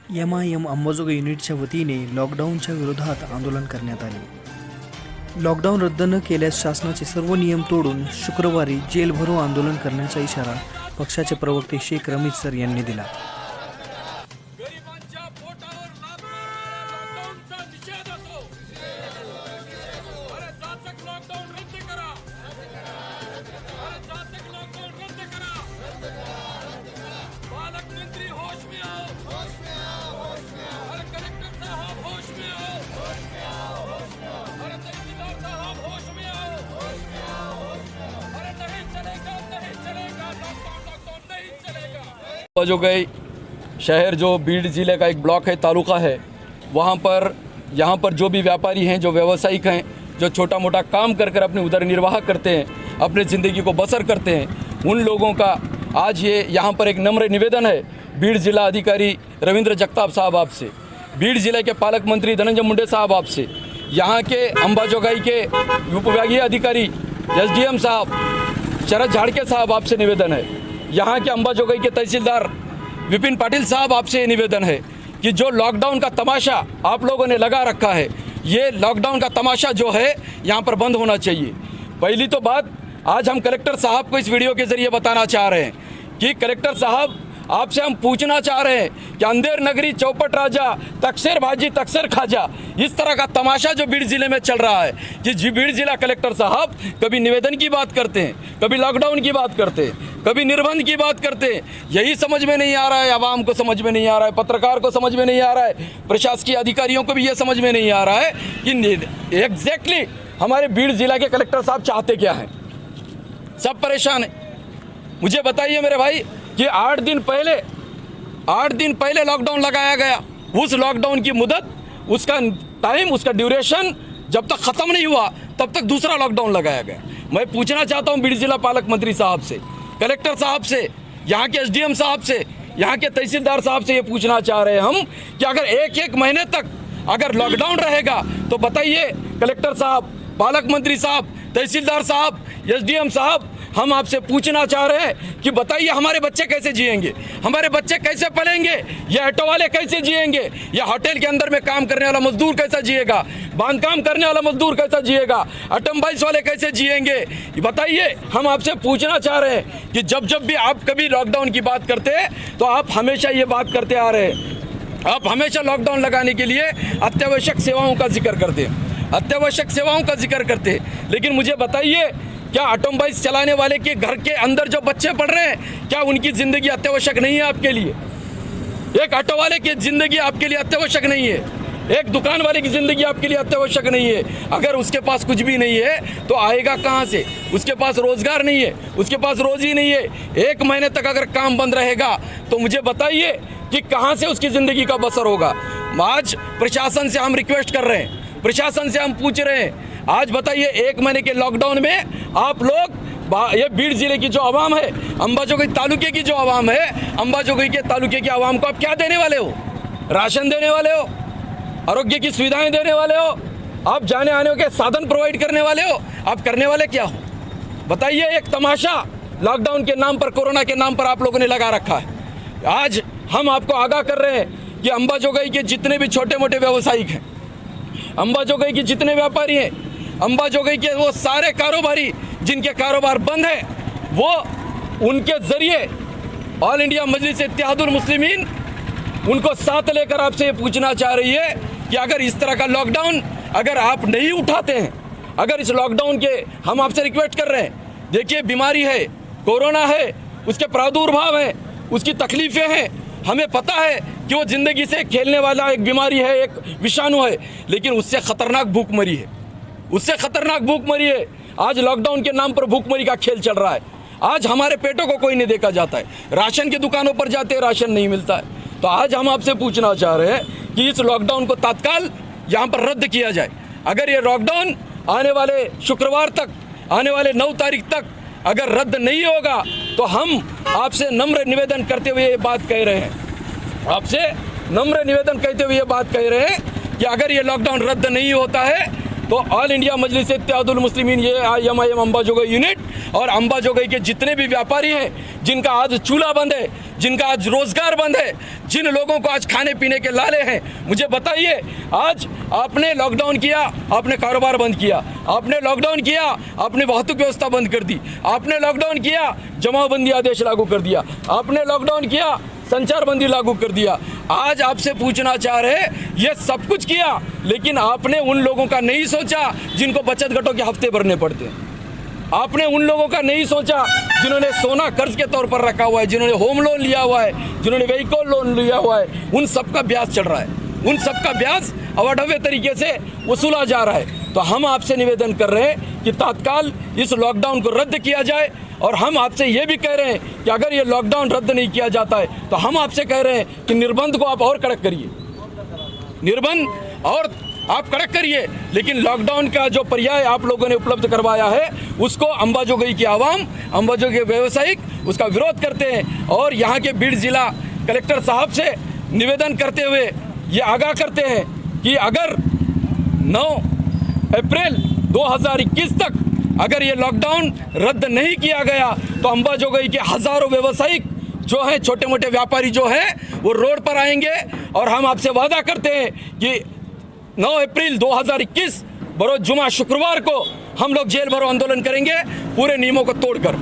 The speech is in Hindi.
MIM अंबाजोगाई युनिटच्या वतीने लॉकडाऊनच्या विरोधात आंदोलन करण्यात आले। लॉकडाऊन रद्द न केल्यास शासनाचे सर्व नियम तोडून शुक्रवारी जेल भरो आंदोलन करण्याचा इशारा पक्षाचे प्रवक्ते शेख रमीज सर यांनी दिला। अंबाजोगाई शहर जो बीड़ ज़िले का एक ब्लॉक है, तालुका है, वहाँ पर यहाँ पर जो भी व्यापारी हैं, जो व्यावसायिक हैं, जो छोटा मोटा काम कर कर अपने उदर निर्वाह करते हैं, अपने ज़िंदगी को बसर करते हैं, उन लोगों का आज ये यहाँ पर एक नम्र निवेदन है बीड़ ज़िला अधिकारी रविंद्र जगताप साहब आपसे, बीड़ ज़िले के पालक मंत्री धनंजय मुंडे साहब आपसे, यहाँ के अंबाजोगाई के उपविभागीय अधिकारी SDM साहब शरद झाड़के साहब आपसे निवेदन है, यहाँ के अंबाजोगाई के तहसीलदार विपिन पाटिल साहब आपसे निवेदन है कि जो लॉकडाउन का तमाशा आप लोगों ने लगा रखा है, ये लॉकडाउन का तमाशा जो है यहाँ पर बंद होना चाहिए। पहली तो बात आज हम कलेक्टर साहब को इस वीडियो के ज़रिए बताना चाह रहे हैं कि कलेक्टर साहब आपसे हम पूछना चाह रहे हैं कि अंधेर नगरी चौपट राजा तकसेर भाजी तकसेर खाजा, इस तरह का तमाशा जो बीड़ ज़िले में चल रहा है कि बीड़ ज़िला कलेक्टर साहब कभी निवेदन की बात करते हैं, कभी लॉकडाउन की बात करते हैं, कभी निर्बंध की बात करते हैं। यही समझ में नहीं आ रहा है, आवाम को समझ में नहीं आ रहा है, पत्रकार को समझ में नहीं आ रहा है, प्रशासकीय अधिकारियों को भी ये समझ में नहीं आ रहा है कि एग्जैक्टली हमारे बीड़ ज़िला के कलेक्टर साहब चाहते क्या हैं। सब परेशान हैं। मुझे बताइए मेरे भाई कि 8 दिन पहले लॉकडाउन लगाया गया, उस लॉकडाउन की मुद्दत, उसका टाइम, उसका ड्यूरेशन जब तक ख़त्म नहीं हुआ तब तक दूसरा लॉकडाउन लगाया गया। मैं पूछना चाहता हूं बीड़ जिला पालक मंत्री साहब से, कलेक्टर साहब से, यहाँ के SDM साहब से, यहाँ के तहसीलदार साहब से ये पूछना चाह रहे हैं हम कि अगर एक महीने तक अगर लॉकडाउन रहेगा तो बताइए कलेक्टर साहब, पालक मंत्री साहब, तहसीलदार साहब, SDM साहब, हम आपसे पूछना चाह रहे हैं कि बताइए हमारे बच्चे कैसे जिएंगे, हमारे बच्चे कैसे पलेंगे, ये ऑटो वाले कैसे जिएंगे, ये होटल के अंदर में काम करने वाला मजदूर कैसा जिएगा, बांधकाम करने वाला मजदूर कैसा जिएगा, ऑटोमोबाइल्स वाले कैसे जिएंगे। बताइए, हम आपसे पूछना चाह रहे हैं कि जब भी आप कभी लॉकडाउन की बात करते हैं तो आप हमेशा ये बात करते आ रहे हैं, आप हमेशा लॉकडाउन लगाने के लिए अत्यावश्यक सेवाओं का जिक्र करते हैं, अत्यावश्यक सेवाओं का जिक्र करते हैं। लेकिन मुझे बताइए, क्या ऑटोमोबाइल्स चलाने वाले के घर के अंदर जो बच्चे पढ़ रहे हैं, क्या उनकी ज़िंदगी अत्यावश्यक नहीं है आपके लिए? एक ऑटो वाले की ज़िंदगी आपके लिए अत्यावश्यक नहीं है, एक दुकान वाले की ज़िंदगी आपके लिए अत्यावश्यक नहीं है। अगर उसके पास कुछ भी नहीं है तो आएगा कहाँ से? उसके पास रोज़गार नहीं है, उसके पास रोज़ी नहीं है। 1 महीने तक अगर काम बंद रहेगा तो मुझे बताइए कि कहाँ से उसकी ज़िंदगी का बसर होगा। आज प्रशासन से हम रिक्वेस्ट कर रहे हैं, प्रशासन से हम पूछ रहे हैं, आज बताइए 1 महीने के लॉकडाउन में आप लोग, ये बीड़ ज़िले की जो आवाम है, अंबाजोगाई तालुके की जो आवाम है, अंबाजोगाई के तालुके की आवाम को आप क्या देने वाले हो? राशन देने वाले हो, आरोग्य की सुविधाएं देने वाले हो, आप जाने आने के साधन प्रोवाइड करने वाले हो, आप करने वाले क्या हो? बताइए। एक तमाशा लॉकडाउन के नाम पर, कोरोना के नाम पर आप लोगों ने लगा रखा है। आज हम आपको आगाह कर रहे हैं कि अंबाजोगाई के जितने भी छोटे मोटे व्यावसायिक हैं, अंबाजोगाई के जितने व्यापारी हैं, अंबाजोगाई के वो सारे कारोबारी जिनके कारोबार बंद है, वो उनके ज़रिए ऑल इंडिया मजलिस इत्तेहादुल मुस्लिमीन उनको साथ लेकर आपसे ये पूछना चाह रही है कि अगर इस तरह का लॉकडाउन अगर आप नहीं उठाते हैं, अगर इस लॉकडाउन के, हम आपसे रिक्वेस्ट कर रहे हैं, देखिए बीमारी है, कोरोना है, उसके प्रादुर्भाव हैं, उसकी तकलीफ़ें हैं, हमें पता है कि वो ज़िंदगी से खेलने वाला एक बीमारी है, एक विषाणु है, लेकिन उससे ख़तरनाक भूखमरी है, उससे ख़तरनाक भूखमरी है। आज लॉकडाउन के नाम पर भूखमरी का खेल चल रहा है। आज हमारे पेटों को कोई नहीं देखा जाता है, राशन की दुकानों पर जाते हैं, राशन नहीं मिलता है। तो आज हम आपसे पूछना चाह रहे हैं कि इस लॉकडाउन को तत्काल यहाँ पर रद्द किया जाए। अगर ये लॉकडाउन आने वाले शुक्रवार तक, आने वाले 9 तारीख तक अगर रद्द नहीं होगा तो हम आपसे नम्र निवेदन करते हुए ये बात कह रहे हैं, आपसे नम्र निवेदन करते हुए ये बात कह रहे हैं कि अगर ये लॉकडाउन रद्द नहीं होता है तो ऑल इंडिया मजलिस इत्तेहादुल मुस्लिमीन, ये MIM अंबाजोगाई यूनिट और अंबाजोगाई के जितने भी व्यापारी हैं जिनका आज चूल्हा बंद है, जिनका आज रोजगार बंद है, जिन लोगों को आज खाने पीने के लाले हैं, मुझे बताइए, आज आपने लॉकडाउन किया, आपने कारोबार बंद किया, आपने लॉकडाउन किया, आपने वाहतुक व्यवस्था बंद कर दी, आपने लॉकडाउन किया, जमाबंदी आदेश लागू कर दिया, आपने लॉकडाउन किया, संचार बंदी लागू कर दिया। आज आपसे पूछना चाह रहे हैं, ये सब कुछ किया, लेकिन आपने उन लोगों का नहीं सोचा जिनको बचत घटों के हफ्ते भरने पड़ते हैं। आपने उन लोगों का नहीं सोचा जिन्होंने सोना कर्ज के तौर पर रखा हुआ है, जिन्होंने होम लोन लिया हुआ है, जिन्होंने व्हीकल लोन लिया हुआ है, उन सब का ब्याज चढ़ रहा है, उन सब का ब्याज अवाढव्य तरीके से वसूला जा रहा है। तो हम आपसे निवेदन कर रहे हैं कि तत्काल इस लॉकडाउन को रद्द किया जाए, और हम आपसे ये भी कह रहे हैं कि अगर ये लॉकडाउन रद्द नहीं किया जाता है तो हम आपसे कह रहे हैं कि निर्बंध को आप और कड़क करिए, निर्बंध और आप कड़क करिए, लेकिन लॉकडाउन का जो पर्याय आप लोगों ने उपलब्ध करवाया है उसको अंबाजोगई की आवाम, अंबाजोगई के व्यवसायिक उसका विरोध करते हैं। और यहाँ के बीड जिला कलेक्टर साहब से निवेदन करते हुए ये आगाह करते हैं कि अगर 9 अप्रैल 2021 तक अगर ये लॉकडाउन रद्द नहीं किया गया तो अंबाजोगई के हज़ारों व्यवसायिक जो हैं, छोटे मोटे व्यापारी जो हैं, वो रोड पर आएंगे। और हम आपसे वादा करते हैं कि 9 अप्रैल 2021 बरोज जुमा शुक्रवार को हम लोग जेल भरो आंदोलन करेंगे, पूरे नियमों को तोड़कर।